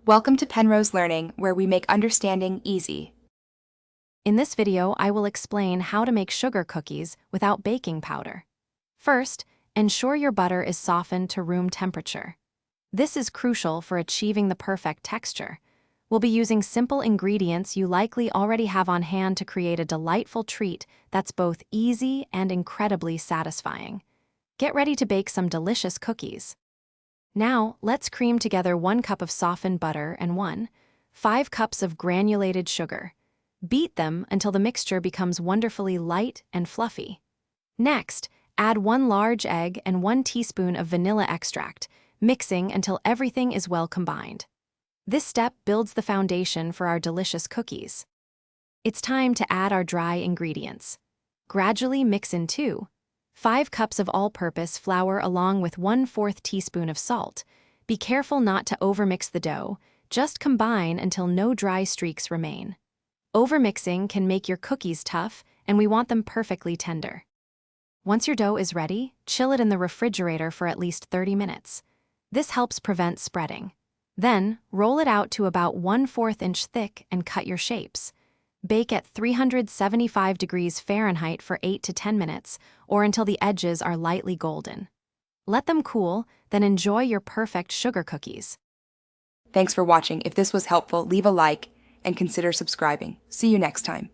Welcome to Penrose Learning, where we make understanding easy. In this video, I will explain how to make sugar cookies without baking powder. First, ensure your butter is softened to room temperature. This is crucial for achieving the perfect texture. We'll be using simple ingredients you likely already have on hand to create a delightful treat that's both easy and incredibly satisfying. Get ready to bake some delicious cookies. Now, let's cream together 1 cup of softened butter and 5 cups of granulated sugar. Beat them until the mixture becomes wonderfully light and fluffy. Next, add 1 large egg and 1 teaspoon of vanilla extract, mixing until everything is well combined. This step builds the foundation for our delicious cookies. It's time to add our dry ingredients. Gradually mix in 5 cups of all-purpose flour along with 1/4 teaspoon of salt. Be careful not to overmix the dough, just combine until no dry streaks remain. Overmixing can make your cookies tough, and we want them perfectly tender. Once your dough is ready, chill it in the refrigerator for at least 30 minutes. This helps prevent spreading. Then, roll it out to about 1/4 inch thick and cut your shapes. Bake at 375 degrees Fahrenheit for 8 to 10 minutes, or until the edges are lightly golden. Let them cool, then enjoy your perfect sugar cookies. Thanks for watching. If this was helpful, leave a like and consider subscribing. See you next time.